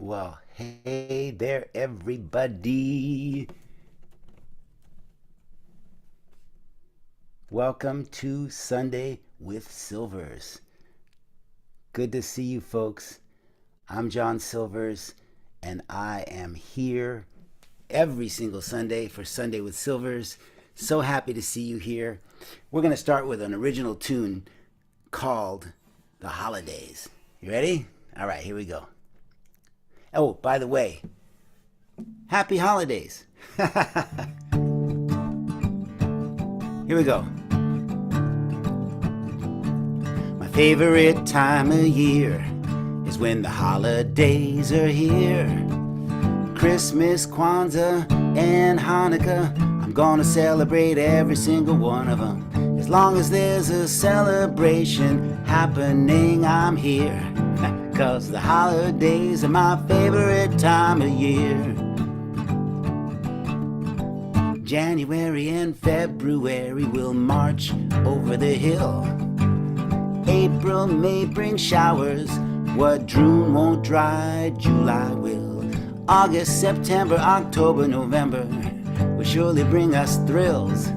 Well, hey there, everybody. Welcome to Sunday with Silvers. Good to see you, folks. I'm John Silvers, and I am here every single Sunday for Sunday with Silvers. So happy to see you here. We're going to start with an original tune called The Holidays. You ready? All right, here we go. Oh, by the way, happy holidays. Here we go. My favorite time of year is when the holidays are here. Christmas, Kwanzaa, and Hanukkah. I'm gonna celebrate every single one of them. As long as there's a celebration happening, I'm here. 'Cause the holidays are my favorite time of year. January and February will march over the hill. April, May bring showers. What June won't dry, July will. August, September, October, November will surely bring us thrills.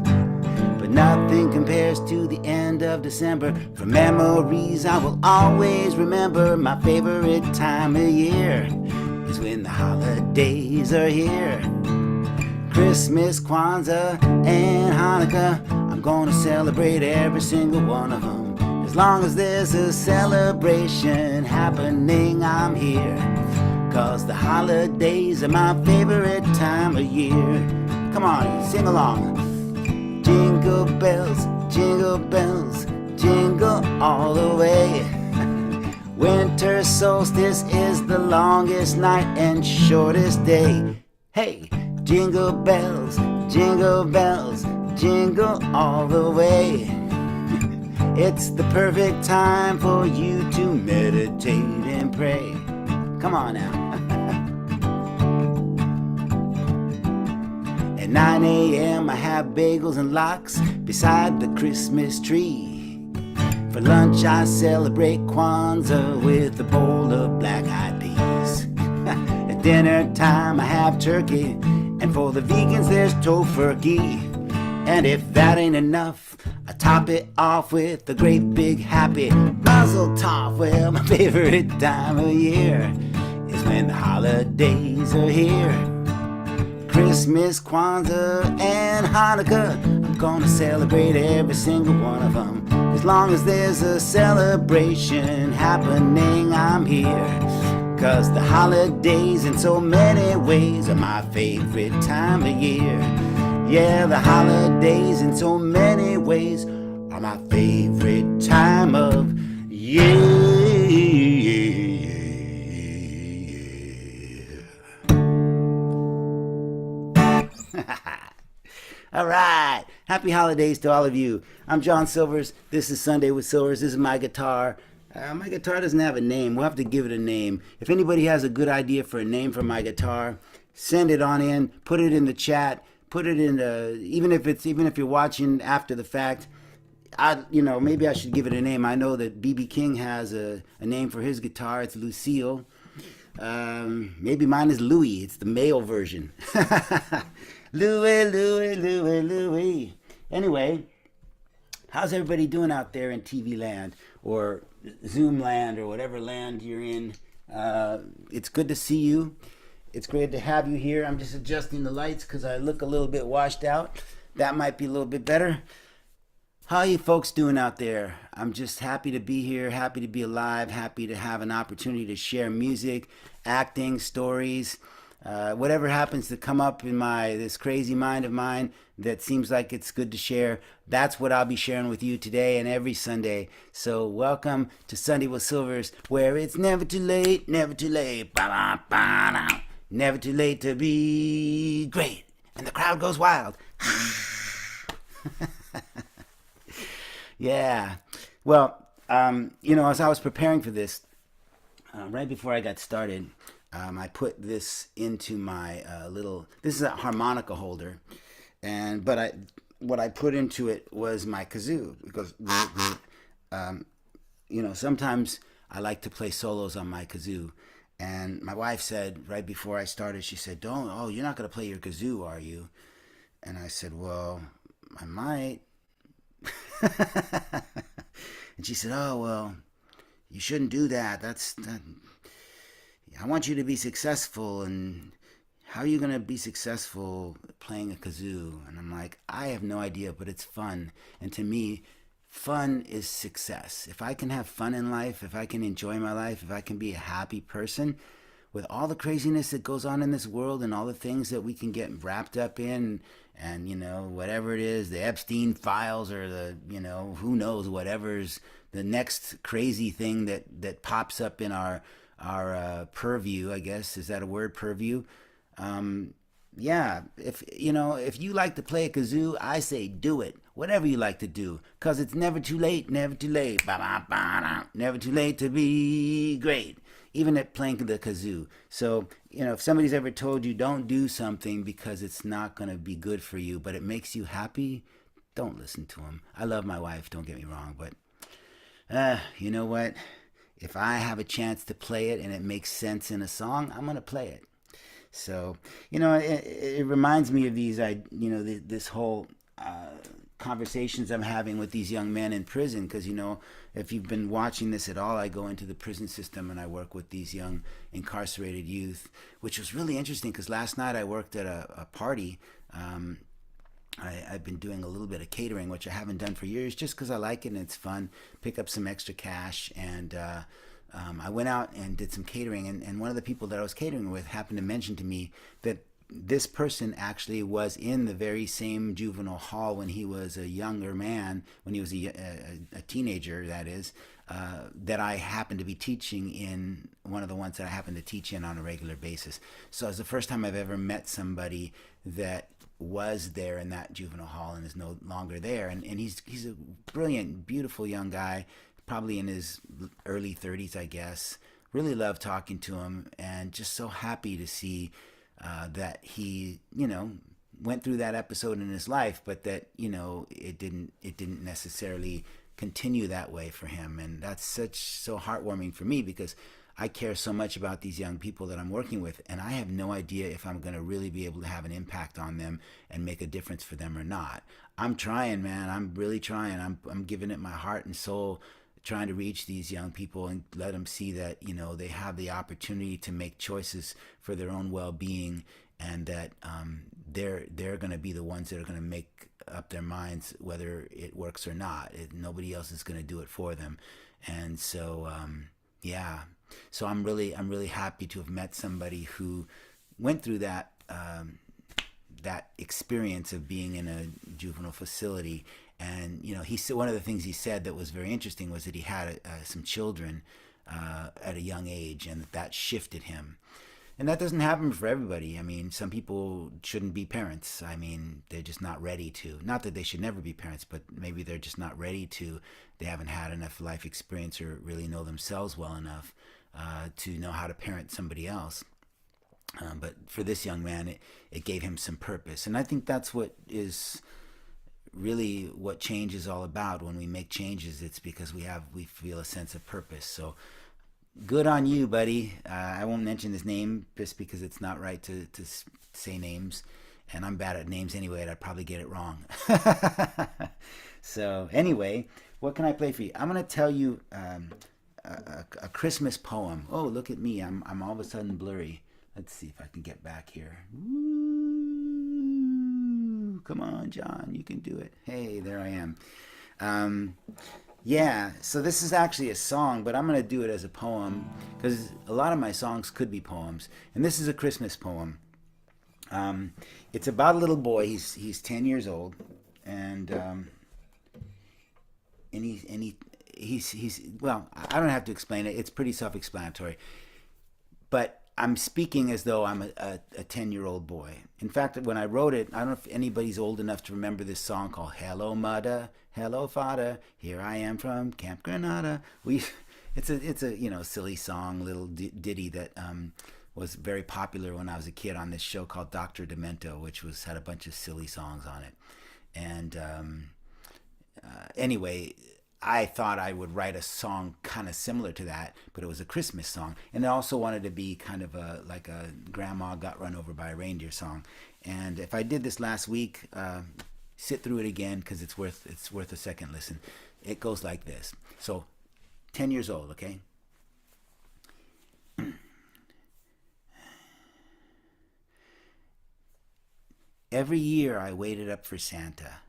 But nothing compares to the end of December. For memories I will always remember. My favorite time of year is when the holidays are here. Christmas, Kwanzaa, and Hanukkah. I'm gonna celebrate every single one of them. As long as there's a celebration happening, I'm here. 'Cause the holidays are my favorite time of year. Come on, sing along. Jingle bells, jingle all the way. Winter solstice is the longest night and shortest day. Hey, jingle bells, jingle all the way. It's the perfect time for you to meditate and pray. Come on now. At 9 a.m. I have bagels and lox beside the Christmas tree. For lunch I celebrate Kwanzaa with a bowl of black-eyed peas. At dinner time I have turkey, and for the vegans there's tofurkey. And if that ain't enough, I top it off with a great big happy Mazel Tov. Well, my favorite time of year is when the holidays are here. Christmas, Kwanzaa, and Hanukkah. I'm gonna celebrate every single one of them. As long as there's a celebration happening, I'm here. 'Cause the holidays in so many ways are my favorite time of year. Yeah, the holidays in so many ways are my favorite time of year. All right. Happy holidays to all of you. I'm John Silvers. This is Sunday with Silvers. This is my guitar. My guitar doesn't have a name. We'll have to give it a name. If anybody has a good idea for a name for my guitar, send it on in. Put it in the chat. Put it in even if you're watching after the fact. Maybe I should give it a name. I know that BB King has a name for his guitar. It's Lucille. Maybe mine is Louie. It's the male version. Louie. Anyway, how's everybody doing out there in TV land or Zoom land or whatever land you're in? It's good to see you. It's great to have you here. I'm just adjusting the lights because I look a little bit washed out. That might be a little bit better. How are you folks doing out there? I'm just happy to be here, happy to be alive, happy to have an opportunity to share music, acting, stories, whatever happens to come up in this crazy mind of mine that seems like it's good to share. That's what I'll be sharing with you today and every Sunday. So welcome to Sunday with Silvers, where it's never too late, never too late, ba-ba-ba-da. Never too late to be great. And the crowd goes wild. Yeah. Well, as I was preparing for this, right before I got started, I put this into my this is a harmonica holder. What I put into it was my kazoo. Because, sometimes I like to play solos on my kazoo. And my wife said right before I started, she said, "Don't, oh, you're not going to play your kazoo, are you?" And I said, "Well, I might." And she said, "Oh, well, you shouldn't do that. I want you to be successful, and how are you going to be successful playing a kazoo?" And I'm like, "I have no idea, but it's fun." And to me, fun is success. If I can have fun in life, if I can enjoy my life, if I can be a happy person, with all the craziness that goes on in this world and all the things that we can get wrapped up in, and whatever it is, the Epstein files, or the who knows, whatever's the next crazy thing that pops up in our purview, I guess, is that a word, purview? um, yeah, if you like to play a kazoo, I say do it. Whatever you like to do, cause it's never too late, never too late, never too late to be great. Even at playing the kazoo. So if somebody's ever told you don't do something because it's not gonna be good for you, but it makes you happy, don't listen to them. I love my wife. Don't get me wrong, but you know what? If I have a chance to play it and it makes sense in a song, I'm gonna play it. So, it reminds me of this whole conversations I'm having with these young men in prison. Because, if you've been watching this at all, I go into the prison system and I work with these young incarcerated youth, which was really interesting because last night I worked at a party. I've been doing a little bit of catering, which I haven't done for years, just because I like it and it's fun. Pick up some extra cash, and I went out and did some catering, and one of the people that I was catering with happened to mention to me that this person actually was in the very same juvenile hall when he was a younger man, when he was a teenager, that is, that I happened to be teaching in, one of the ones that I happen to teach in on a regular basis. So it's the first time I've ever met somebody that was there in that juvenile hall and is no longer there. And he's a brilliant, beautiful young guy, probably in his early 30s, I guess. Really love talking to him, and just so happy to see that he, went through that episode in his life, but that it didn't necessarily continue that way for him. And that's so heartwarming for me, because I care so much about these young people that I'm working with, and I have no idea if I'm going to really be able to have an impact on them and make a difference for them or not. I'm trying, man. I'm really trying. I'm giving it my heart and soul, trying to reach these young people and let them see that they have the opportunity to make choices for their own well-being, and that they're going to be the ones that are going to make up their minds whether it works or not. Nobody else is going to do it for them. And so yeah, so I'm really happy to have met somebody who went through that experience of being in a juvenile facility. And he said, one of the things he said that was very interesting was that he had some children at a young age, and that shifted him. And that doesn't happen for everybody. I mean, some people shouldn't be parents. I mean, they're just not ready to. Not that they should never be parents, but maybe they're just not ready to. They haven't had enough life experience or really know themselves well enough to know how to parent somebody else. But for this young man, it gave him some purpose. And I think that's what is really what change is all about. When we make changes, it's because we feel a sense of purpose. So good on you, buddy. I won't mention his name just because it's not right to say names, and I'm bad at names anyway, and I'd probably get it wrong. So anyway, what can I play for you? I'm going to tell you a Christmas poem. Oh, look at me. I'm all of a sudden blurry. Let's see if I can get back here. Woo! Come on, John. You can do it. Hey, there I am. Yeah, so this is actually a song, but I'm going to do it as a poem because a lot of my songs could be poems. And this is a Christmas poem. It's about a little boy. He's 10 years old, and he's well, I don't have to explain it. It's pretty self-explanatory. But I'm speaking as though I'm a 10-year-old boy. In fact, when I wrote it, I don't know if anybody's old enough to remember this song called "Hello Mother, Hello Father, Here I Am from Camp Granada." It's a silly song, little ditty that was very popular when I was a kid on this show called Dr. Demento, which had a bunch of silly songs on it. And anyway, I thought I would write a song kind of similar to that, but it was a Christmas song, and I also wanted to be kind of like a grandma got run over by a reindeer song. And if I did this last week, sit through it again because it's worth a second listen. It goes like this. So, 10 years old, okay? Every year I waited up for Santa,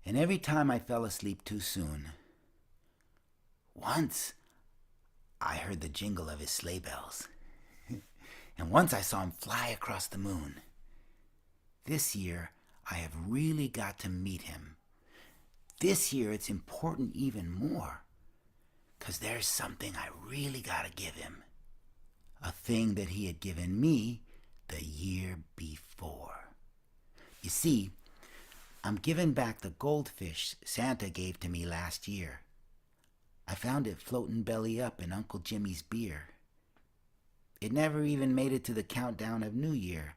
and every time I fell asleep too soon. Once I heard the jingle of his sleigh bells, and once I saw him fly across the moon. This year I have really got to meet him. This year it's important even more, 'cause there's something I really gotta give him. A thing that he had given me the year before. You see, I'm giving back the goldfish Santa gave to me last year. I found it floating belly up in Uncle Jimmy's beer. It never even made it to the countdown of New Year,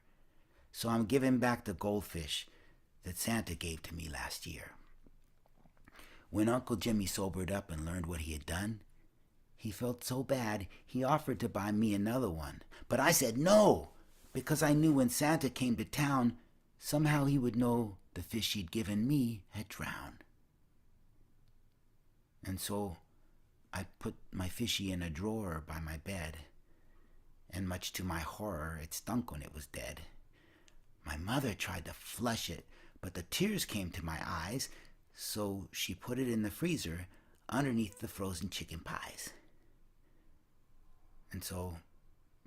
so I'm giving back the goldfish that Santa gave to me last year. When Uncle Jimmy sobered up and learned what he had done, he felt so bad he offered to buy me another one. But I said no, because I knew when Santa came to town, somehow he would know the fish he'd given me had drowned. And so I put my fishy in a drawer by my bed, and much to my horror, it stunk when it was dead. My mother tried to flush it, but the tears came to my eyes, so she put it in the freezer underneath the frozen chicken pies. And so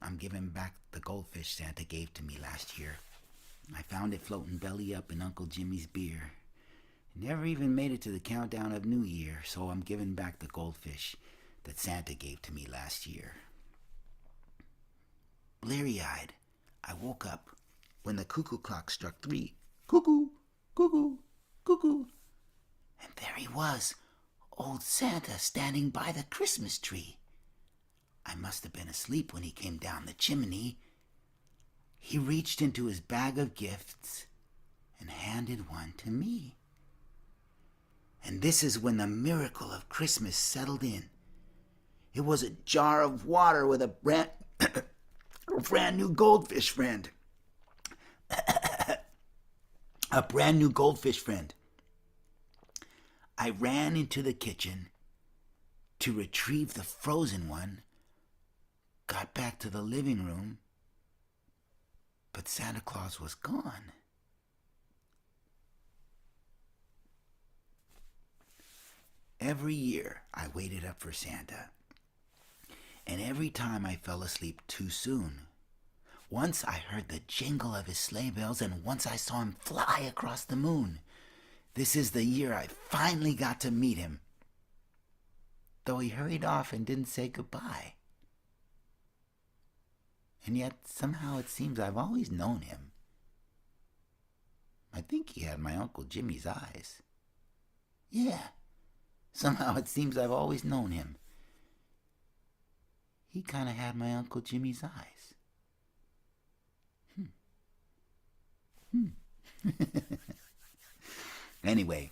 I'm giving back the goldfish Santa gave to me last year. I found it floating belly up in Uncle Jimmy's beer. It never even made it to the countdown of New Year, so I'm giving back the goldfish that Santa gave to me last year. Bleary-eyed, I woke up when the cuckoo clock struck 3. Cuckoo, cuckoo, cuckoo. And there he was, old Santa standing by the Christmas tree. I must have been asleep when he came down the chimney. He reached into his bag of gifts and handed one to me. And this is when the miracle of Christmas settled in. It was a jar of water with a brand new goldfish friend. A brand new goldfish friend. I ran into the kitchen to retrieve the frozen one, got back to the living room, but Santa Claus was gone. Every year I waited up for Santa, and every time I fell asleep too soon. Once I heard the jingle of his sleigh bells, and once I saw him fly across the moon. This is the year I finally got to meet him, though he hurried off and didn't say goodbye. And yet, somehow it seems I've always known him. I think he had my Uncle Jimmy's eyes. Yeah, somehow it seems I've always known him. He kind of had my Uncle Jimmy's eyes. Anyway,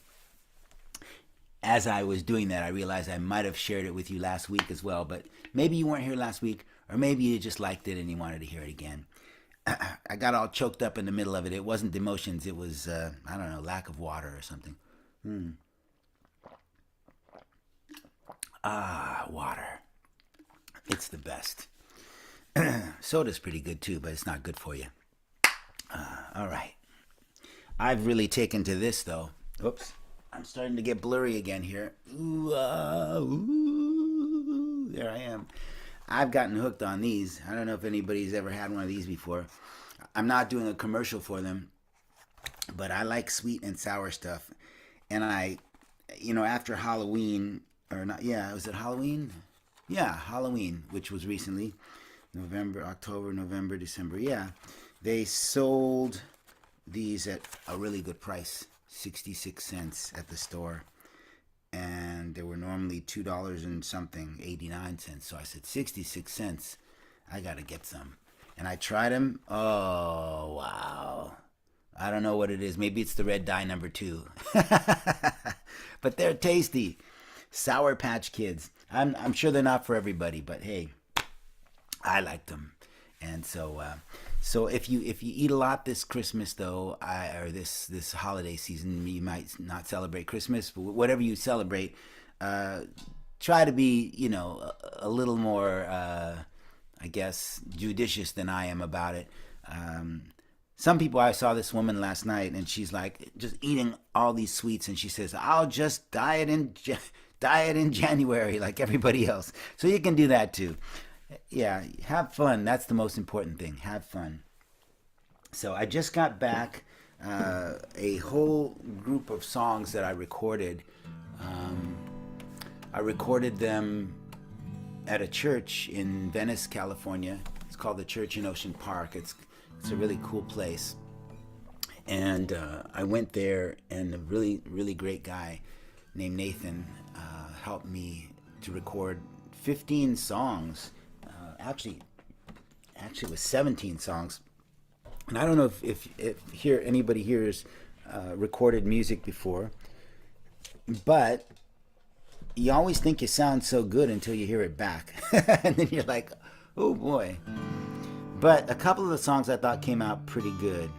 as I was doing that, I realized I might have shared it with you last week as well, but maybe you weren't here last week, or maybe you just liked it and you wanted to hear it again. I got all choked up in the middle of it. It wasn't emotions, it was, I don't know, lack of water or something. Water. It's the best. Soda's pretty good too, but it's not good for you. All right. I've really taken to this, though. Oops. I'm starting to get blurry again here. There I am. I've gotten hooked on these. I don't know if anybody's ever had one of these before. I'm not doing a commercial for them, but I like sweet and sour stuff. And after Halloween, was it Halloween? Yeah, Halloween, which was recently. October, November, December. Yeah. They sold these at a really good price, 66 cents at the store. And they were normally $2 and something, 89 cents. So I said, 66 cents. I got to get some. And I tried them. Oh, wow. I don't know what it is. Maybe it's the red dye number 2. but they're tasty. Sour Patch Kids. I'm sure they're not for everybody, but hey, I liked them. And so if you eat a lot this Christmas though, or this holiday season, you might not celebrate Christmas, but whatever you celebrate, try to be a little more I guess judicious than I am about it. Some people, I saw this woman last night, and she's like just eating all these sweets, and she says, "I'll just diet in January like everybody else." So you can do that too. Yeah, have fun. That's the most important thing. Have fun. So I just got back a whole group of songs that I recorded. I recorded them at a church in Venice, California. It's called the Church in Ocean Park. It's a really cool place. And I went there, and a really, really great guy named Nathan helped me to record 15 songs. Actually it was 17 songs. And I don't know if anybody here has recorded music before, but you always think you sound so good until you hear it back. And then you're like, oh boy. But a couple of the songs I thought came out pretty good.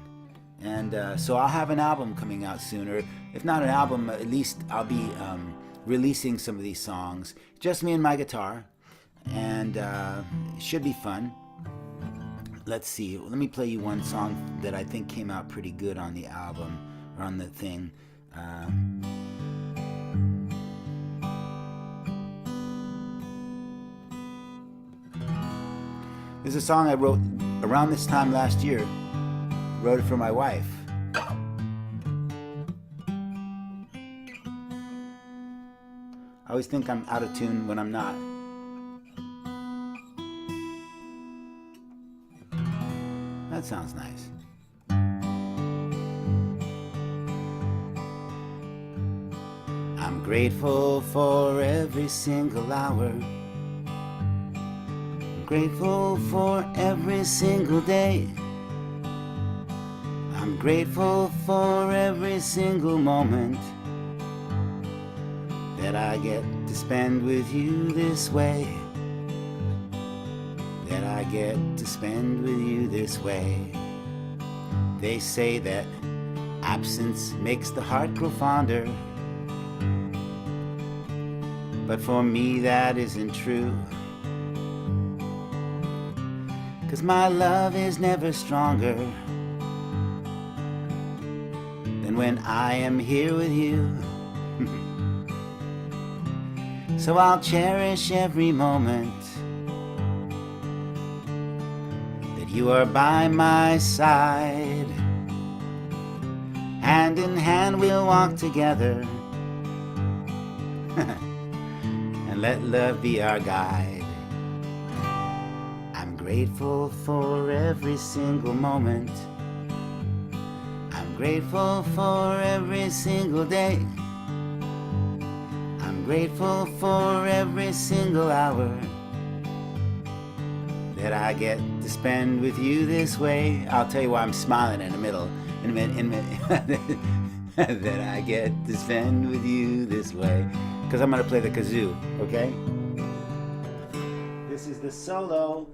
And so I'll have an album coming out soon, or if not an album, at least I'll be releasing some of these songs. Just me and my guitar. And it should be fun. Let's see. Let me play you one song that I think came out pretty good on the album, or on the thing. This is a song I wrote around this time last year. Wrote it for my wife. I always think I'm out of tune when I'm not. That sounds nice. I'm grateful for every single hour. I'm grateful for every single day. I'm grateful for every single moment that I get to spend with you this way. That I get to spend with you this way. They say that absence makes the heart grow fonder, but for me that isn't true. 'Cause my love is never stronger than when I am here with you. So I'll cherish every moment that you are by my side. Hand in hand we'll walk together and let love be our guide. I'm grateful for every single moment. I'm grateful for every single day. I'm grateful for every single hour that I get to spend with you this way. I'll tell you why I'm smiling in a minute. That I get to spend with you this way. Because I'm going to play the kazoo, okay? This is the solo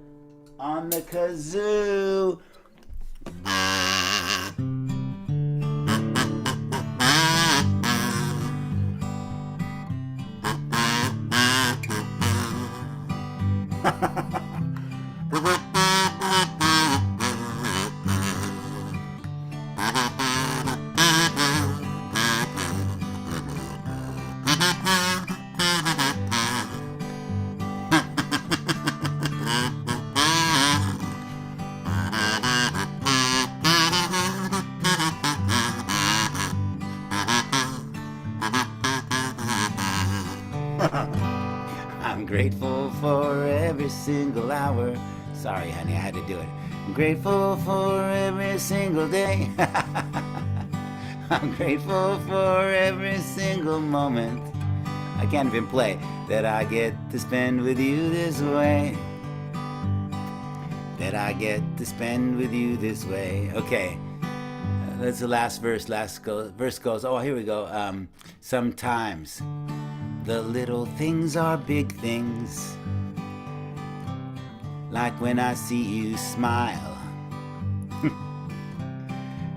on the kazoo. I'm grateful for every single hour. Sorry, honey, I had to do it. I'm grateful for every single day. I'm grateful for every single moment. I can't even play. That I get to spend with you this way. That I get to spend with you this way. Okay, That's the last verse. Verse goes, oh, here we go. Sometimes the little things are big things. Like when I see you smile.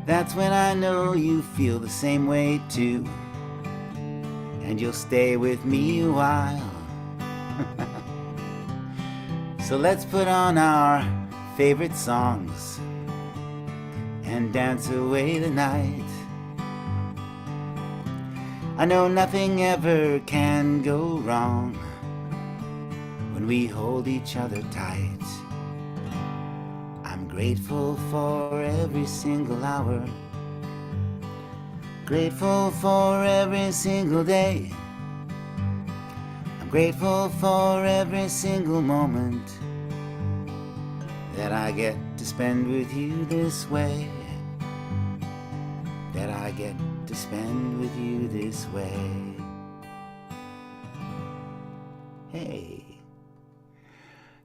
That's when I know you feel the same way too. And you'll stay with me a while. So let's put on our favorite songs and dance away the night. I know nothing ever can go wrong when we hold each other tight. I'm grateful for every single hour, grateful for every single day. I'm grateful for every single moment that I get to spend with you this way. That I get to spend with you this way. Hey,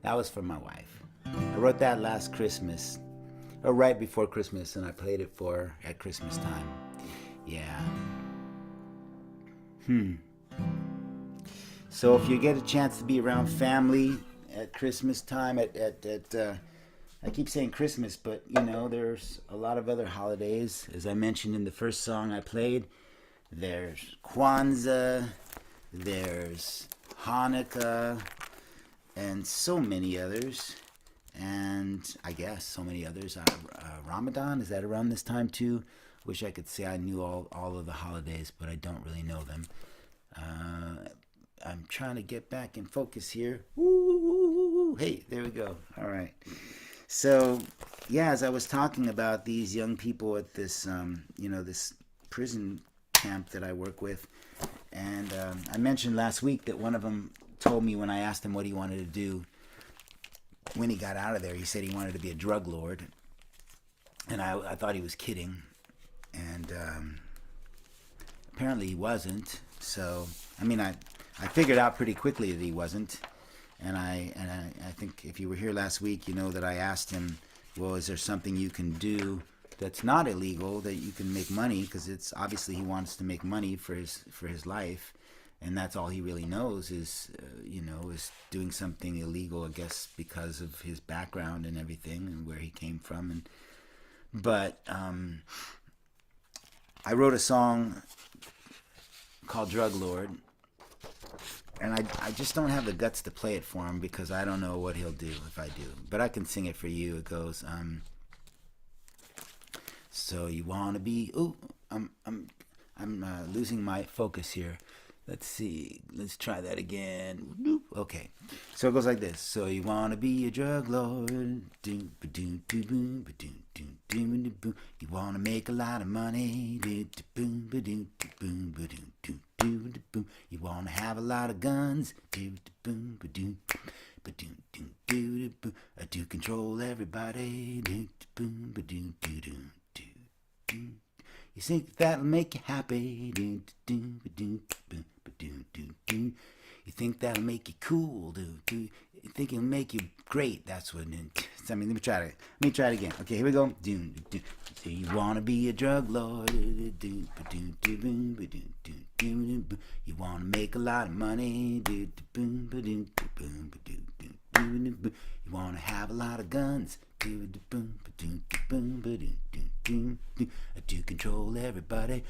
that was for my wife. I wrote that last Christmas, or right before Christmas, and I played it for her at Christmas time. Yeah. So if you get a chance to be around family at Christmas time, I keep saying Christmas, but you know, there's a lot of other holidays. As I mentioned in the first song I played, there's Kwanzaa, there's Hanukkah, and so many others. And I guess so many others. Ramadan, is that around this time too? Wish I could say I knew all of the holidays, but I don't really know them. I'm trying to get back in focus here. Woo! Hey, there we go. All right. So, yeah, as I was talking about these young people at this, this prison camp that I work with, and I mentioned last week that one of them told me when I asked him what he wanted to do when he got out of there, he said he wanted to be a drug lord, and I thought he was kidding, and apparently he wasn't. So, I mean, I figured out pretty quickly that he wasn't. And I think if you were here last week, you know that I asked him, well, is there something you can do that's not illegal that you can make money? Because it's obviously he wants to make money for his life, and that's all he really knows is is doing something illegal, I guess, because of his background and everything and where he came from. But I wrote a song called Drug Lord. And I just don't have the guts to play it for him because I don't know what he'll do if I do. But I can sing it for you. It goes, so you wanna be? Ooh, I'm losing my focus here. Let's see. Let's try that again. Okay. So it goes like this. So you wanna be a drug lord? You wanna make a lot of money? You wanna have a lot of guns? To control everybody? You think that'll make you happy? You think that'll make you cool? You think it'll make you great? That's what. I mean, let me try it again. Okay, here we go. So you wanna be a drug lord? You wanna make a lot of money? You wanna have a lot of guns? To control everybody.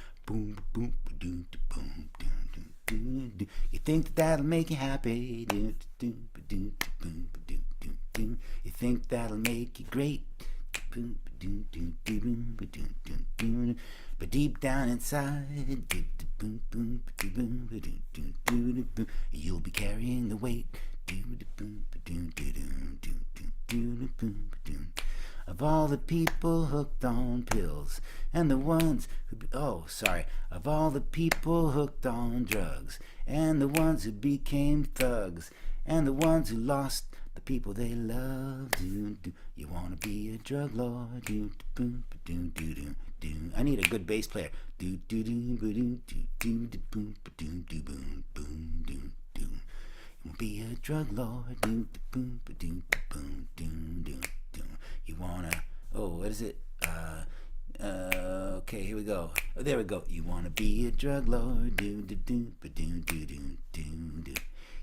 You think that'll make you happy? You think that'll make you great? But deep down inside, you'll be carrying the weight of all the people hooked on pills and the ones who of all the people hooked on drugs and the ones who became thugs and the ones who lost the people they loved. You wanna be a drug lord? I need a good bass player. You wanna be a drug lord? You wanna, what is it? Okay, here we go. Oh, there we go. You wanna be a drug lord? Do do do ba do do do do do.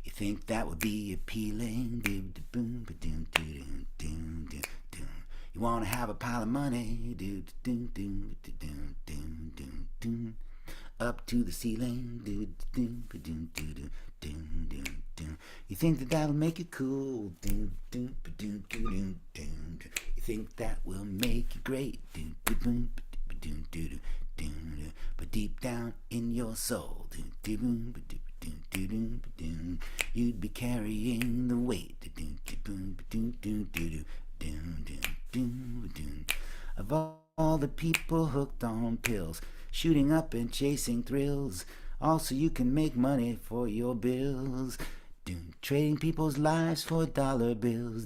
You think that would be appealing? Do do boom ba do do do do do. You wanna have a pile of money? Do do do do do do do do. Up to the ceiling? Do do do do do do do do. You think that that'll make you cool? Do do do do do do. You think that will make you great? Do do boom do do do do. But deep down in your soul, do do boom do do do do do. You'd be carrying the weight. Do do boom do do do do do do do. Of all the people hooked on pills, shooting up and chasing thrills, also you can make money for your bills. Trading people's lives for dollar bills.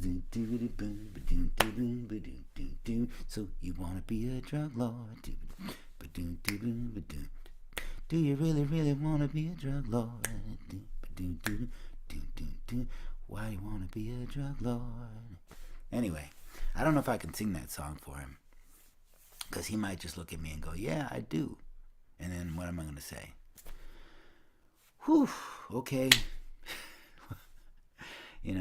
So you wanna be a drug lord? Do you really, really wanna be a drug lord? Why do you wanna be a drug lord? Anyway, I don't know if I can sing that song for him, because he might just look at me and go, yeah, I do. And then what am I going to say? Whew, okay. you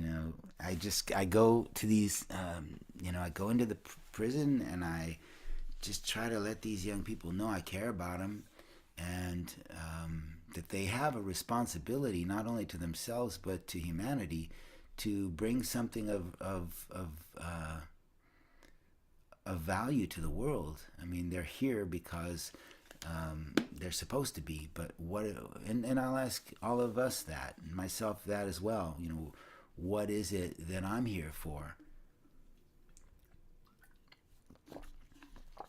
know, I go to these, I go into the prison and I just try to let these young people know I care about them, and that they have a responsibility not only to themselves but to humanity to bring something of value to the world. I mean, they're here because they're supposed to be, but what, and I'll ask all of us that, and myself that as well, what is it that I'm here for?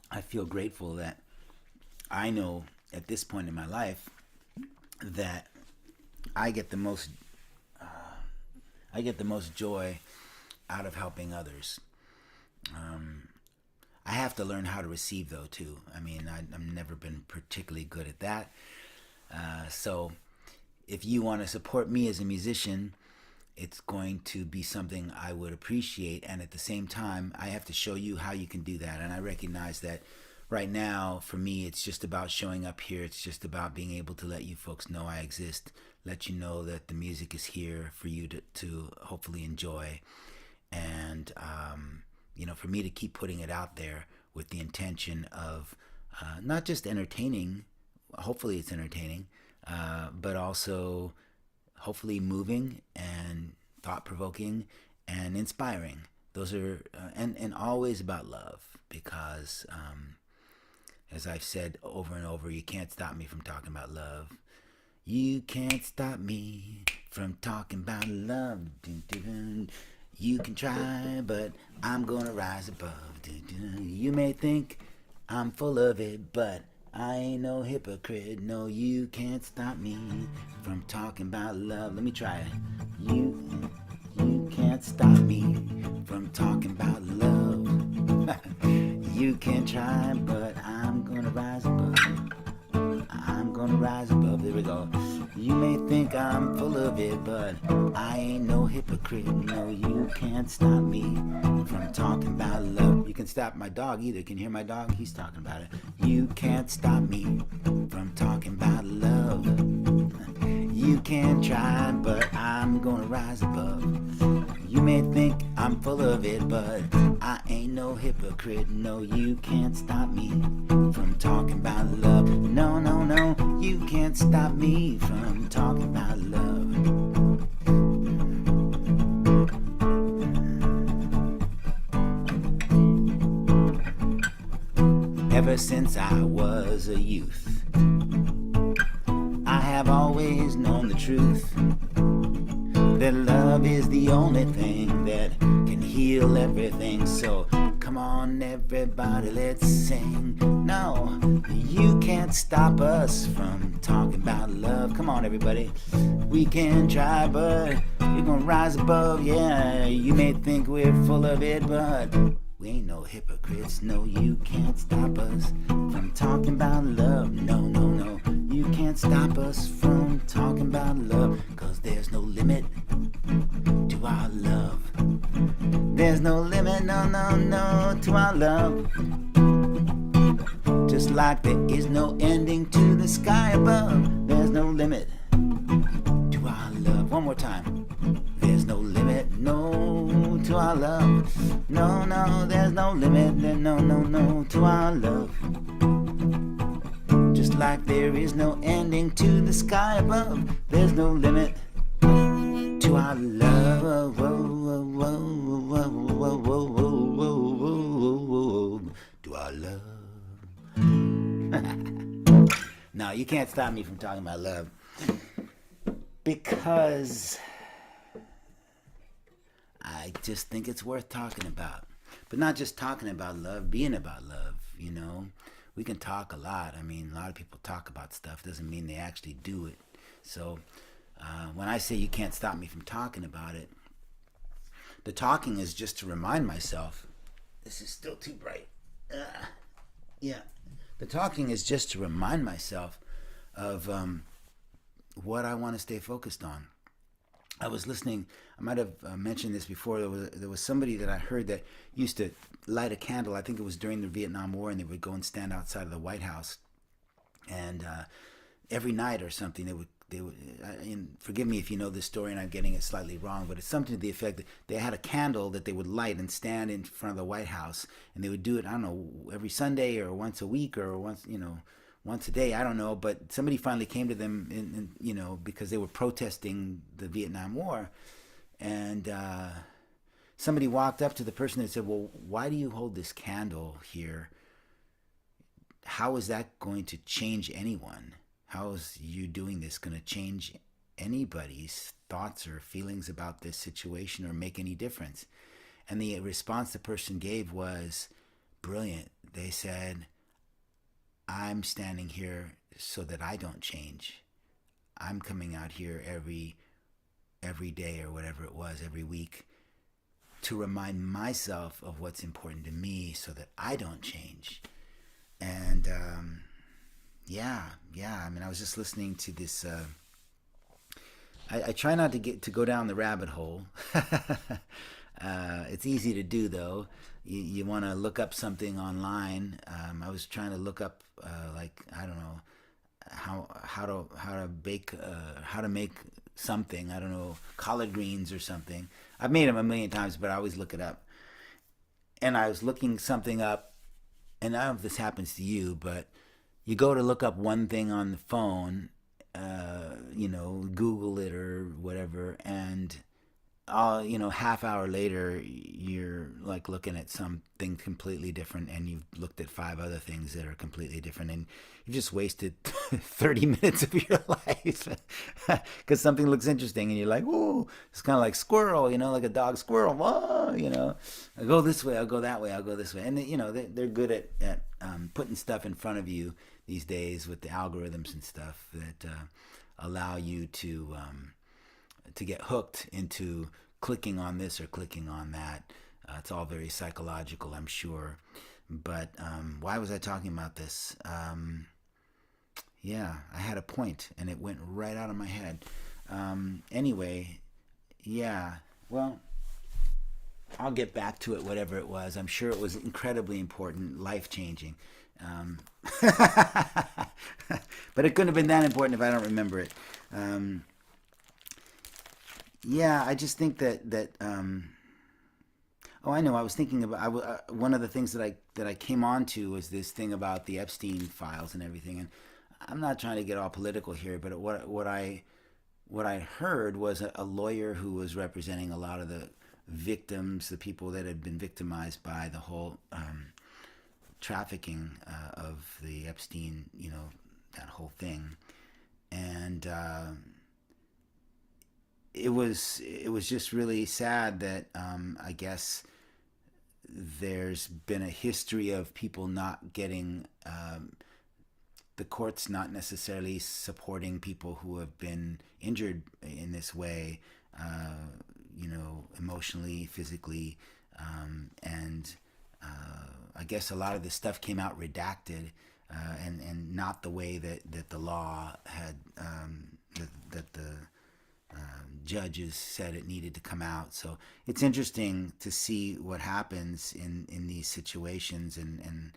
I feel grateful that I know at this point in my life that I get the most joy out of helping others. I have to learn how to receive, though, too. I mean, I've never been particularly good at that. So if you want to support me as a musician, it's going to be something I would appreciate. And at the same time, I have to show you how you can do that. And I recognize that right now, for me, it's just about showing up here. It's just about being able to let you folks know I exist, let you know that the music is here for you to hopefully enjoy. And, for me to keep putting it out there with the intention of not just entertaining, hopefully it's entertaining, but also hopefully moving and thought-provoking and inspiring. Those are, and always about love, because as I've said over and over, you can't stop me from talking about love. You can't stop me from talking about love. You can try, but I'm gonna rise above. You may think I'm full of it, but I ain't no hypocrite. No, you can't stop me from talking about love. Let me try it. You can't stop me from talking about love. You can try, but I'm gonna rise above. I'm gonna rise above. There we go. You may think I'm full of it, but I ain't no hypocrite. No, you can't stop me from talking about love. You can stop my dog either. Can you hear my dog? He's talking about it. You can't stop me from talking about love. You can try, but I'm gonna rise above. You may think I'm full of it, but I ain't no hypocrite. No, you can't stop me from talking about love. No, no, no, you can't stop me from talking about love. Ever since I was a youth, I have always known the truth, that love is the only thing that can heal everything. So come on everybody, let's sing. No, you can't stop us from talking about love. Come on everybody, we can try, but we're gonna rise above. Yeah, you may think we're full of it, but we ain't no hypocrites. No, you can't stop us from talking about love. No, no, no, you can't stop us from talking about love, 'cause there's no limit to our love. There's no limit, no, no, no, to our love. Just like there is no ending to the sky above, there's no limit to our love. One more time. There's no limit, no, to our love. No, no, there's no limit, no, no, no, to our love. Just like there is no ending to the sky above, there's no limit to our love. To our love. No, you can't stop me from talking about love. Because I just think it's worth talking about. But not just talking about love, being about love, you know. We can talk a lot. I mean, a lot of people talk about stuff. Doesn't mean they actually do it. So when I say you can't stop me from talking about it, the talking is just to remind myself. This is still too bright. Yeah. The talking is just to remind myself of what I want to stay focused on. I was listening, I might have mentioned this before, there was somebody that I heard that used to light a candle. I think it was during the Vietnam War, and they would go and stand outside of the White House. And every night or something, they would, and forgive me if you know this story and I'm getting it slightly wrong, but it's something to the effect that they had a candle that they would light and stand in front of the White House, and they would do it, I don't know, every Sunday or once a week or once a day, I don't know, but somebody finally came to them, because they were protesting the Vietnam War, and somebody walked up to the person and said, well, why do you hold this candle here? How is that going to change anyone? How is you doing this going to change anybody's thoughts or feelings about this situation or make any difference? And the response the person gave was brilliant. They said, I'm standing here so that I don't change. I'm coming out here every day or whatever it was, every week, to remind myself of what's important to me so that I don't change. And yeah. I mean, I was just listening to this. I try not to go down the rabbit hole. It's easy to do, though. You want to look up something online. I was trying to look up, I don't know, how to make something. I don't know, collard greens or something. I've made them a million times, but I always look it up. And I was looking something up, and I don't know if this happens to you, but you go to look up one thing on the phone, Google it or whatever, and half hour later, you're like looking at something completely different, and you've looked at 5 other things that are completely different, and you just wasted 30 minutes of your life because something looks interesting, and you're like, "Ooh!" It's kind of like squirrel, like a dog squirrel. Whoa, I'll go this way, I'll go that way, I'll go this way, and they're good at putting stuff in front of you these days with the algorithms and stuff that allow you to get hooked into clicking on this or clicking on that. It's all very psychological, I'm sure. But why was I talking about this? Yeah, I had a point, and it went right out of my head. Anyway, yeah, well, I'll get back to it, whatever it was. I'm sure it was incredibly important, life-changing. But it couldn't have been that important if I don't remember it. Yeah, I just think that I know. I was thinking about one of the things that I came on to was this thing about the Epstein files and everything. And I'm not trying to get all political here, but what I heard was a lawyer who was representing a lot of the victims, the people that had been victimized by the whole trafficking of the Epstein, that whole thing, and it was just really sad that I guess there's been a history of people not getting the courts not necessarily supporting people who have been injured in this way, emotionally, physically, and I guess a lot of this stuff came out redacted and not the way that the law had, that the judges said it needed to come out. So it's interesting to see what happens in these situations, and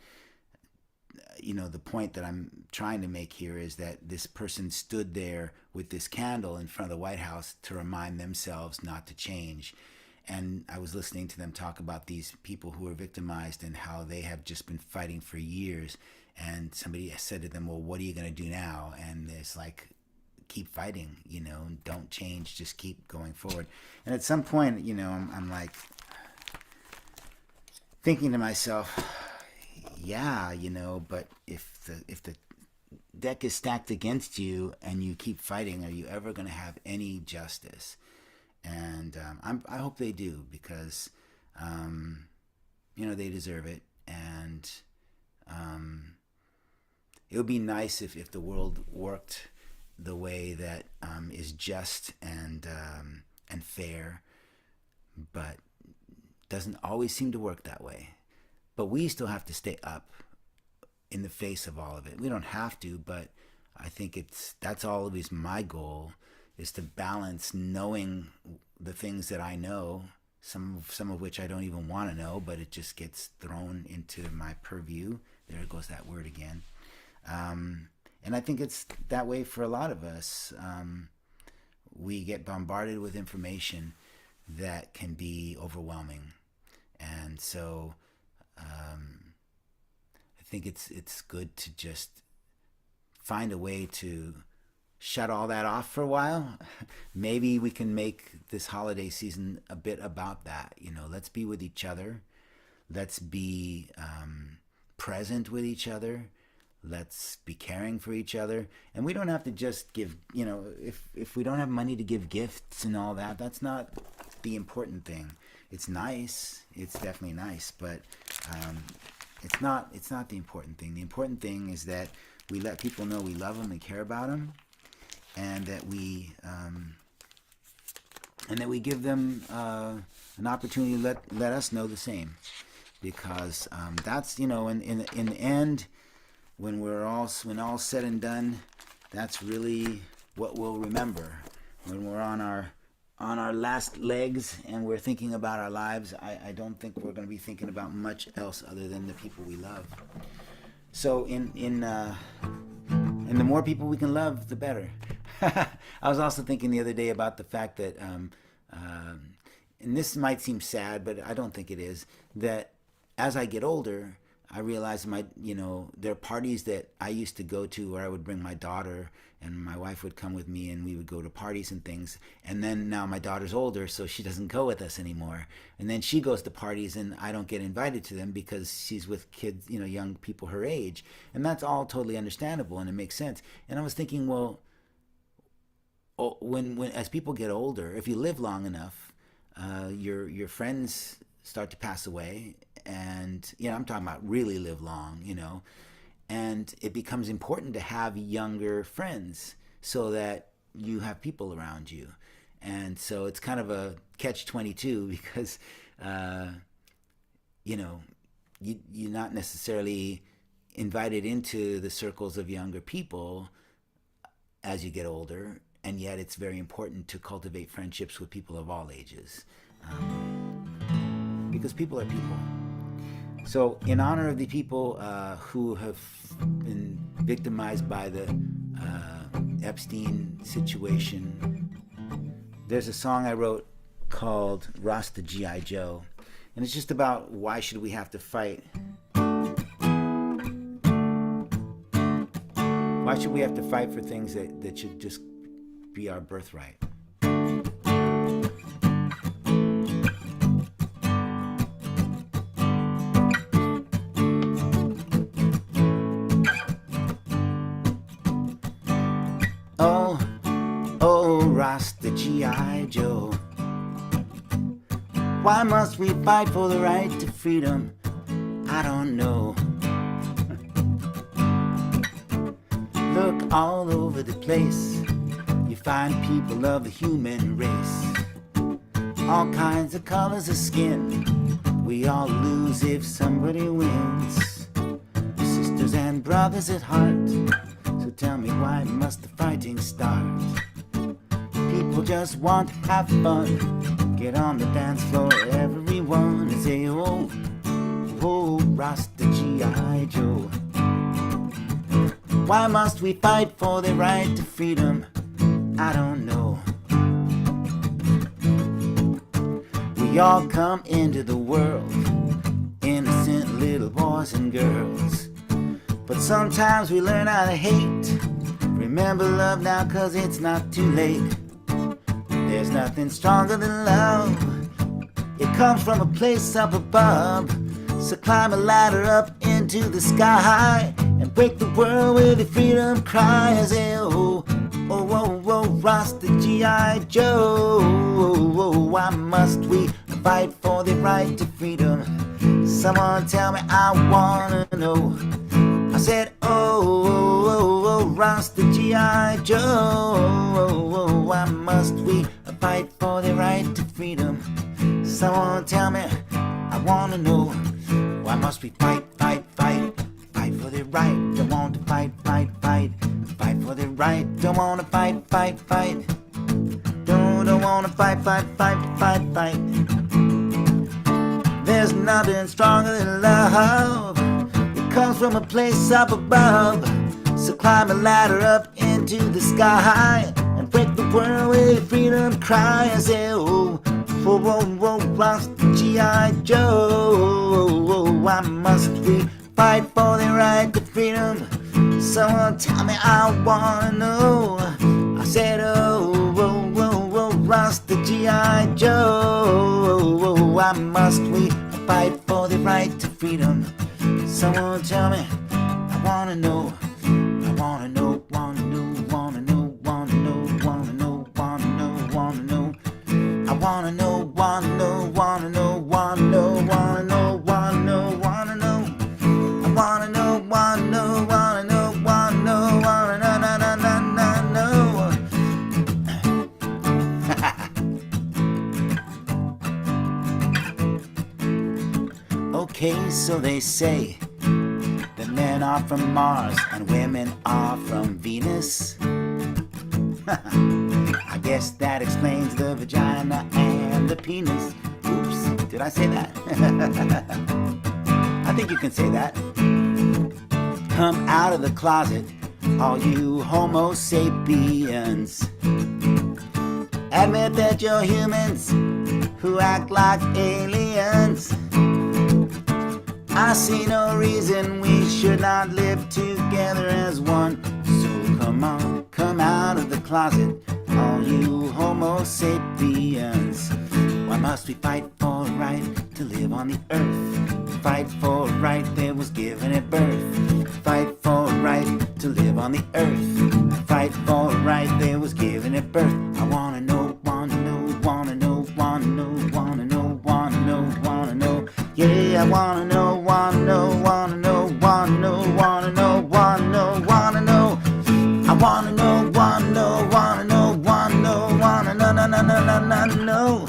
the point that I'm trying to make here is that this person stood there with this candle in front of the White House to remind themselves not to change. And I was listening to them talk about these people who were victimized and how they have just been fighting for years. And somebody said to them, well, what are you going to do now? And it's like, keep fighting, don't change, just keep going forward. And at some point, I'm like thinking to myself, yeah, but if the deck is stacked against you and you keep fighting, are you ever going to have any justice? And I hope they do, because they deserve it. And it would be nice if the world worked the way that is just and fair, but doesn't always seem to work that way. But we still have to stay up in the face of all of it. We don't have to, but I think that's always my goal, is to balance knowing the things that I know, some of which I don't even want to know, but it just gets thrown into my purview. There goes that word again. And I think it's that way for a lot of us. We get bombarded with information that can be overwhelming. And so I think it's good to just find a way to shut all that off for a while. Maybe we can make this holiday season a bit about that. Let's be with each other. Let's be present with each other. Let's be caring for each other. And we don't have to just give, if we don't have money to give gifts and all that, that's not the important thing. It's nice. It's definitely nice, but it's not the important thing. The important thing is that we let people know we love them and care about them, and that we give them an opportunity to let us know the same, because that's in the end, when all said and done, that's really what we'll remember. When we're on our last legs and we're thinking about our lives, I don't think we're going to be thinking about much else other than the people we love. So in the more people we can love, the better. I was also thinking the other day about the fact that, and this might seem sad, but I don't think it is, that as I get older, I realize there are parties that I used to go to where I would bring my daughter and my wife would come with me, and we would go to parties and things. And then now my daughter's older, so she doesn't go with us anymore. And then she goes to parties and I don't get invited to them because she's with kids, young people her age. And that's all totally understandable and it makes sense. And I was thinking, well, when as people get older, if you live long enough, your friends start to pass away, and I'm talking about really live long, and it becomes important to have younger friends so that you have people around you. And so it's kind of a catch-22, because you're not necessarily invited into the circles of younger people as you get older, and yet it's very important to cultivate friendships with people of all ages, because people are people. So in honor of the people who have been victimized by the Epstein situation, there's a song I wrote called Rasta G.I. Joe, and it's just about why should we have to fight. Why should we have to fight for things that should just be our birthright? Oh, Rasta G.I. Joe, why must we fight for the right to freedom? I don't know. Look all over the place, you find people of the human race, all kinds of colors of skin. We all lose if somebody wins. Sisters and brothers at heart, so tell me, why must the fighting start? People just want to have fun, get on the dance floor, everyone, and say, oh, oh, Rasta G.I. Joe. Why must we fight for the right to freedom? I don't know. We all come into the world innocent little boys and girls, but sometimes we learn how to hate. Remember love now, 'cause it's not too late. There's nothing stronger than love. It comes from a place up above. So climb a ladder up into the sky and break the world with your freedom cry. I say, oh, oh, oh, oh, Rasta G.I. Joe. Oh, oh, why must we fight for the right to freedom? Someone tell me, I wanna know. I said, oh, oh, oh, oh, Rasta G.I. Joe. Oh, oh, why must we fight for the right to freedom? Someone tell me, I wanna know. Why must we fight, fight, fight? Fight for the right. Don't want to fight, fight, fight. Fight for the right. Don't want to fight, fight, fight. Don't want to fight, fight, fight, fight, fight. There's nothing stronger than love. It comes from a place up above. So climb a ladder up into the sky and break the world with freedom cry. I say, oh, oh, oh, oh, Rasta G.I. Joe. Oh, why must we fight for the right to freedom? Someone tell me, I wanna know. I said, oh, oh, oh, oh, Rasta G.I. Joe. Oh, why must we fight for the right to freedom? Someone tell me, I wanna know. I wanna know, wanna know, wanna know, wanna know, wanna know, wanna know, wanna know. I wanna know, wanna know, wanna know, wanna know, wanna know, wanna know, wanna know. I wanna know, wanna know, wanna know, wanna know, wanna know. Okay, so they say that men are from Mars and women are from Venus. I guess that explains the vagina and the penis. Oops, did I say that? I think you can say that. Come out of the closet, all you Homo sapiens. Admit that you're humans who act like aliens. I see no reason we should not live together as one. So come on, come out of the closet, all you Homo sapiens. Why must we fight for a right to live on the earth? Fight for a right that was given at birth. Fight for a right to live on the earth. Fight for a right that was given at birth. I wanna know, wanna know, wanna know, wanna know, wanna know, wanna know, wanna know. Yeah, I wanna know, wanna know, wanna know, wanna know, wanna know, wanna know, wanna know. I wanna know, wanna know, wanna know, wanna know, wanna know, no, no, no, no, no, no.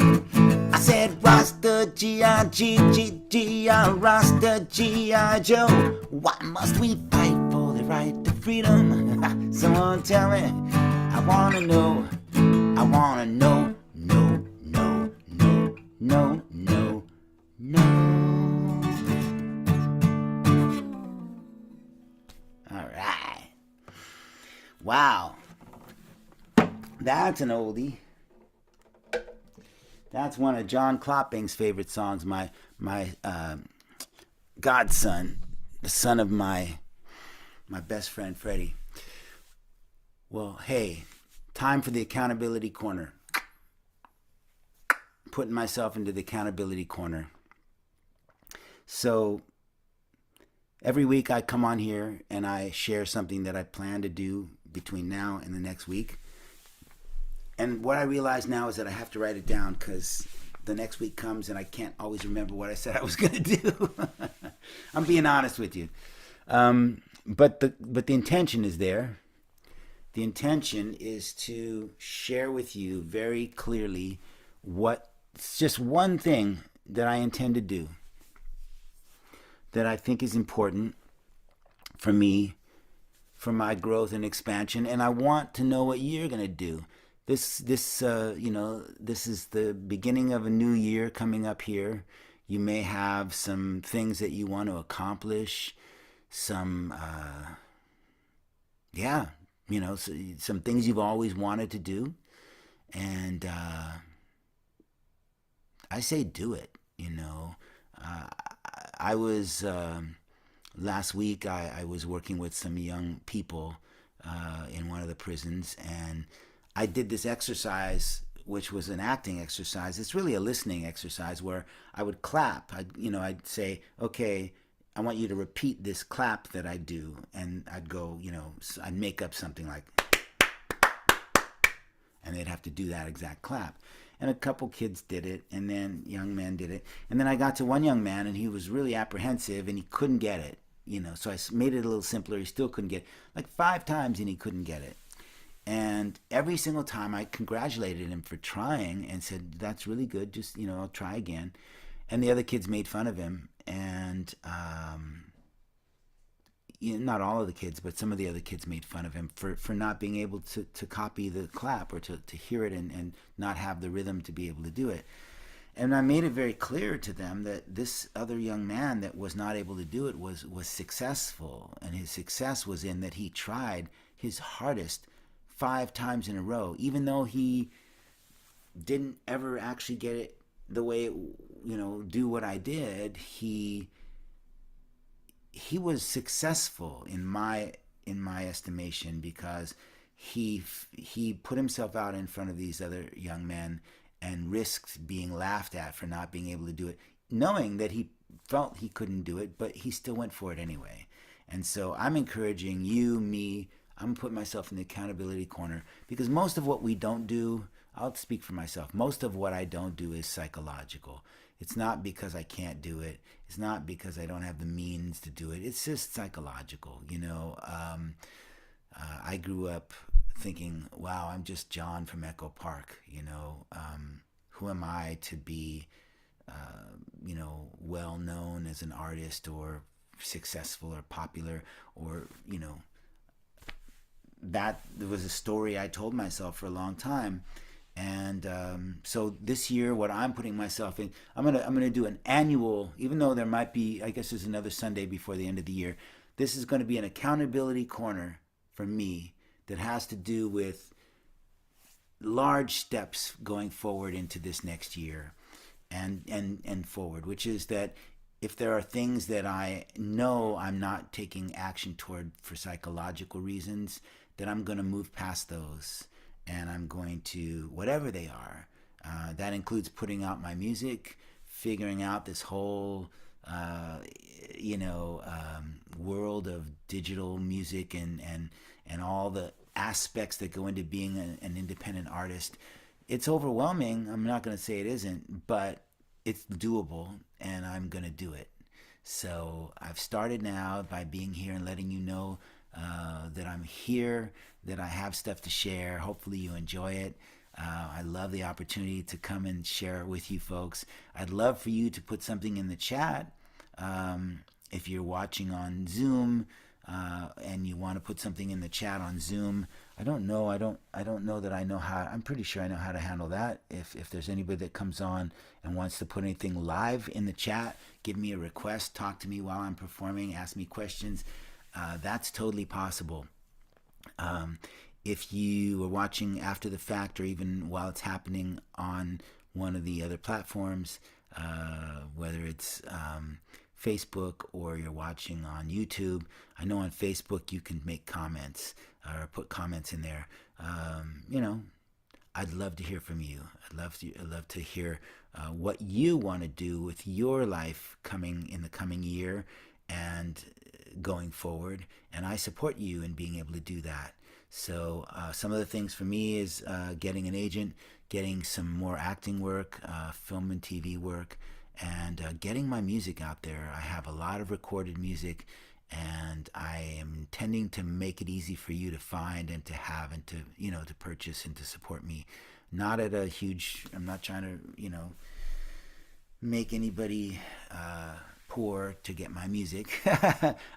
I said Rasta G.I. G.I. Rasta G.I. Joe. Why must we fight for the right to freedom? Someone tell me. I wanna know. I wanna know. No, no, no, no, no, no. All right. Wow. That's an oldie. That's one of John Klopping's favorite songs. My godson, the son of my best friend Freddie. Well, hey, time for the accountability corner. Putting myself into the accountability corner. So every week I come on here and I share something that I plan to do between now and the next week. And what I realize now is that I have to write it down because the next week comes and I can't always remember what I said I was going to do. I'm being honest with you. But the intention is there. The intention is to share with you very clearly it's just one thing that I intend to do that I think is important for me, for my growth and expansion, and I want to know what you're going to do. This is the beginning of a new year coming up here. You may have some things that you want to accomplish, some yeah, some things you've always wanted to do, and I say do it. Uh, I was last week. I was working with some young people in one of the prisons, and I did this exercise, which was an acting exercise. It's really a listening exercise where I would clap. I'd say, okay, I want you to repeat this clap that I do, and I'd go, I'd make up something like, and they'd have to do that exact clap. And a couple kids did it, and then young men did it. And then I got to one young man, and he was really apprehensive, and he couldn't get it. So I made it a little simpler. He still couldn't get it. Like 5 times, and he couldn't get it. And every single time I congratulated him for trying and said, that's really good. Just, I'll try again. And the other kids made fun of him. And not all of the kids, but some of the other kids made fun of him for not being able to copy the clap or to hear it and not have the rhythm to be able to do it. And I made it very clear to them that this other young man that was not able to do it was successful. And his success was in that he tried his hardest 5 times in a row, even though he didn't ever actually get it the way, do what I did. He was successful in my estimation because he put himself out in front of these other young men and risked being laughed at for not being able to do it, knowing that he felt he couldn't do it, but he still went for it anyway. And so I'm encouraging you, me, I'm putting myself in the accountability corner, because most of what we don't do, I'll speak for myself, most of what I don't do is psychological. It's not because I can't do it. It's not because I don't have the means to do it. It's just psychological. I grew up thinking, wow, I'm just John from Echo Park. Who am I to be, well known as an artist or successful or popular, or, that was a story I told myself for a long time. And so this year, what I'm putting myself in, I'm gonna do an annual, even though there might be, I guess there's another Sunday before the end of the year. This is going to be an accountability corner for me that has to do with large steps going forward into this next year, and forward, which is that if there are things that I know I'm not taking action toward for psychological reasons, that I'm going to move past those, and I'm going to, whatever they are, that includes putting out my music, figuring out this whole, world of digital music and all the aspects that go into being an independent artist. It's overwhelming. I'm not going to say it isn't, but it's doable, and I'm going to do it. So I've started now by being here and letting you know that I'm here, that I have stuff to share. Hopefully you enjoy it. I love the opportunity to come and share it with you folks. I'd love for you to put something in the chat. If you're watching on Zoom and you want to put something in the chat on Zoom, I don't know that I know how. I'm pretty sure I know how to handle that. If there's anybody that comes on and wants to put anything live in the chat, give me a request, talk to me while I'm performing, ask me questions. That's totally possible. If you are watching after the fact, or even while it's happening on one of the other platforms, whether it's Facebook or you're watching on YouTube, I know on Facebook you can make comments or put comments in there. I'd love to hear from you. I'd love to hear what you want to do with your life in the coming year and going forward. And I support you in being able to do that. So some of the things for me is getting an agent, getting some more acting work, film and TV work, and getting my music out there. I have a lot of recorded music, and I am intending to make it easy for you to find and to have and to to purchase and to support me. Not at a huge. I'm not trying to make anybody poor to get my music.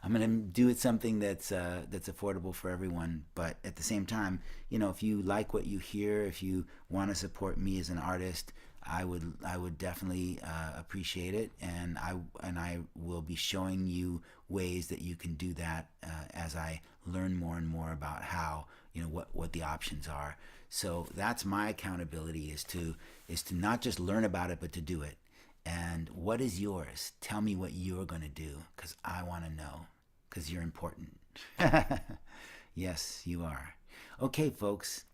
I'm gonna do it something that's affordable for everyone. But at the same time, if you like what you hear, if you want to support me as an artist, I would definitely appreciate it, and I will be showing you ways that you can do that as I learn more and more about how, what the options are. So that's my accountability, is to not just learn about it, but to do it. And what is yours? Tell me what you're going to do, because I want to know, because you're important. Yes, you are. Okay, folks,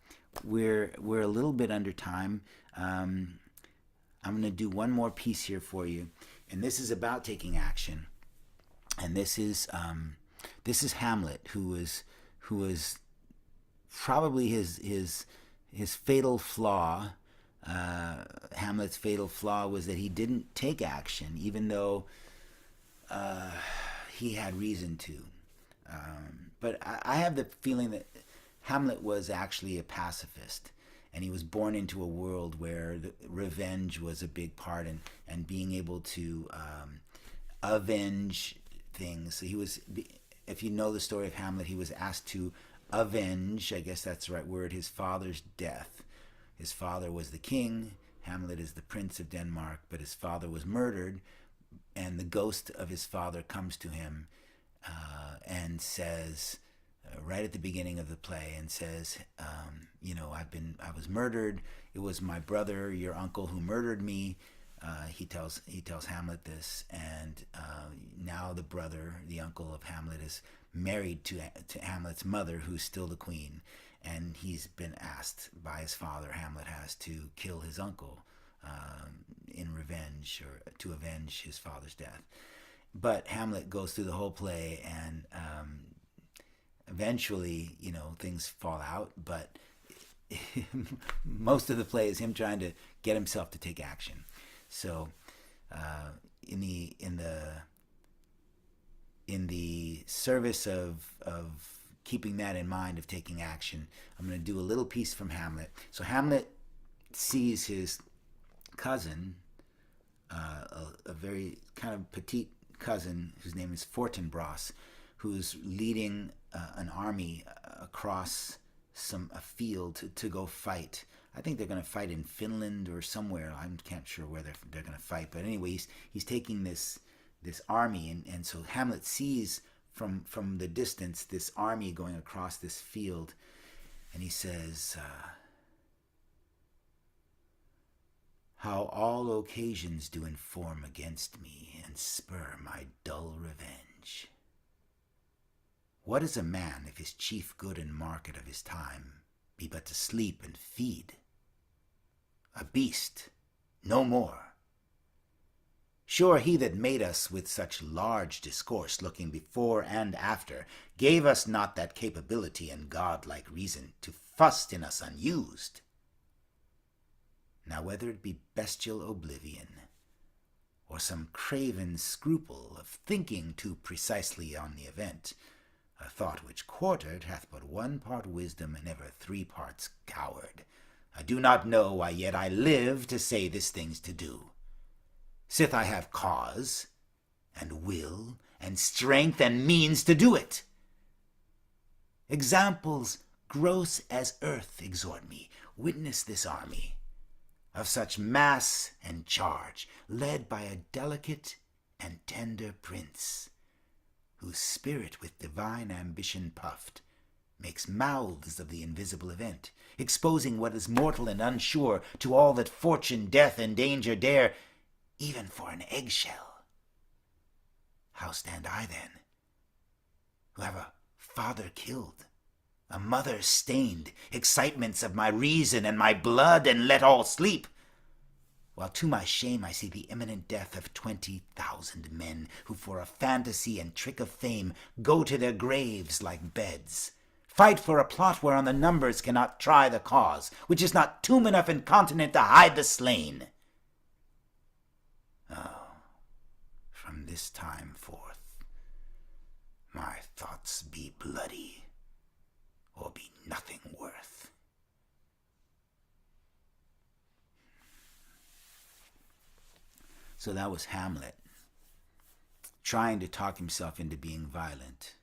we're a little bit under time. I'm going to do one more piece here for you, and this is about taking action. And this is Hamlet, who was probably his fatal flaw. Hamlet's fatal flaw was that he didn't take action, even though he had reason to. But I have the feeling that Hamlet was actually a pacifist, and he was born into a world where revenge was a big part, and being able to avenge things. So he was, if you know the story of Hamlet, he was asked to avenge, I guess that's the right word, his father's death. His father was the king. Hamlet is the prince of Denmark, but his father was murdered, and the ghost of his father comes to him and says, right at the beginning of the play, and says, I was murdered. It was my brother, your uncle, who murdered me. He tells Hamlet this, and now the brother, the uncle of Hamlet, is married to Hamlet's mother, who's still the queen, and he's been asked by his father, Hamlet has, to kill his uncle in revenge, or to avenge his father's death. But Hamlet goes through the whole play, and eventually, things fall out, but most of the play is him trying to get himself to take action. So, in the service of keeping that in mind, of taking action, I'm going to do a little piece from Hamlet. So Hamlet sees his cousin, a very kind of petite cousin whose name is Fortinbras, who's leading an army across a field to go fight. I think they're going to fight in Finland or somewhere. I can't sure where they're going to fight. But anyway, he's taking this army, and so Hamlet sees from the distance this army going across this field, and he says, how all occasions do inform against me and spur my dull revenge. What is a man if his chief good and market of his time be but to sleep and feed? A beast, no more. Sure, he that made us with such large discourse, looking before and after, gave us not that capability and godlike reason to fuss in us unused. Now whether it be bestial oblivion, or some craven scruple of thinking too precisely on the event, a thought which quartered hath but 1 part wisdom and ever 3 parts coward, I do not know why yet I live to say this thing's to do. Sith I have cause, and will, and strength, and means to do it. Examples gross as earth exhort me. Witness this army, of such mass and charge, led by a delicate and tender prince, whose spirit with divine ambition puffed, makes mouths of the invisible event, exposing what is mortal and unsure to all that fortune, death, and danger dare, even for an eggshell. How stand I then, who have a father killed, a mother stained, excitements of my reason and my blood, and let all sleep, while to my shame I see the imminent death of 20,000 men, who for a fantasy and trick of fame go to their graves like beds, fight for a plot whereon the numbers cannot try the cause, which is not tomb enough and continent to hide the slain. Oh, from this time forth, my thoughts be bloody, or be nothing worth. So that was Hamlet, trying to talk himself into being violent,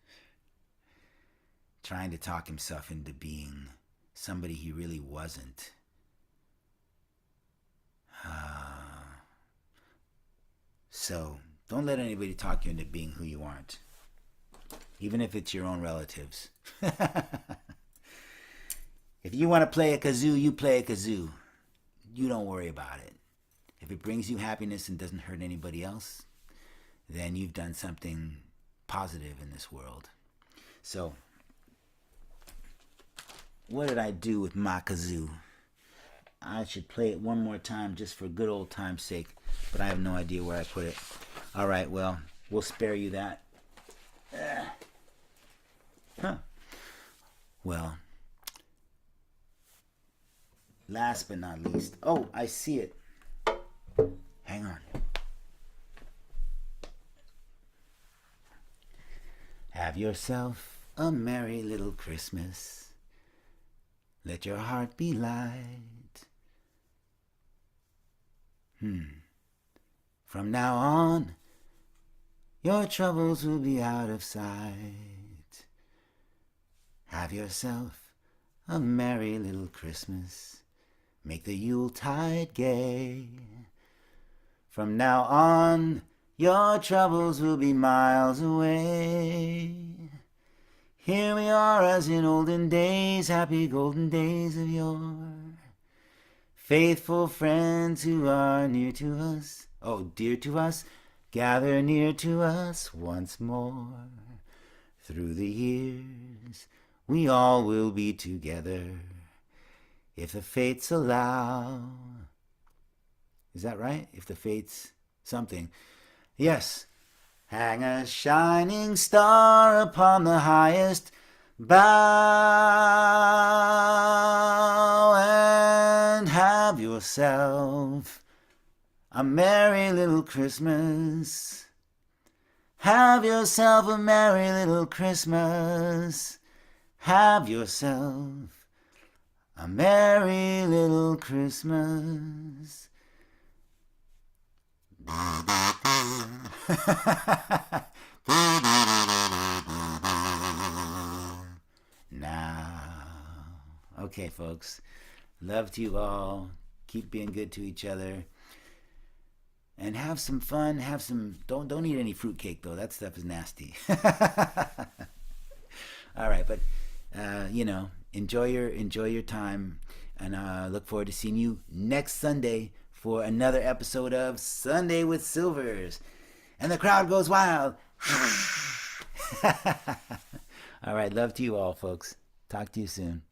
trying to talk himself into being somebody he really wasn't. So don't let anybody talk you into being who you aren't. even if it's your own relatives. If you want to play a kazoo, you play a kazoo. You don't worry about it. If it brings you happiness and doesn't hurt anybody else, then you've done something positive in this world. So, what did I do with my kazoo? I should play it one more time just for good old time's sake, but I have no idea where I put it. All right, well, we'll spare you that. Well, last but not least. Oh, I see it. Hang on. Have yourself a merry little Christmas. Let your heart be light. From now on, your troubles will be out of sight. Have yourself a merry little Christmas. Make the Yuletide gay. From now on, your troubles will be miles away. Here we are as in olden days, happy golden days of yore. Faithful friends who are near to us, oh dear to us, gather near to us once more. Through the years, we all will be together, if the fates allow. Is that right? If the fates something. Yes. Hang a shining star upon the highest bough and have yourself a merry little Christmas. Have yourself a merry little Christmas. Have yourself a merry little Christmas. Now, okay, folks. Love to you all. Keep being good to each other, and have some fun. Have some. Don't eat any fruitcake though. That stuff is nasty. All right, but enjoy your time, and look forward to seeing you next Sunday for another episode of Sunday with Silvers. And the crowd goes wild. All right, love to you all, folks. Talk to you soon.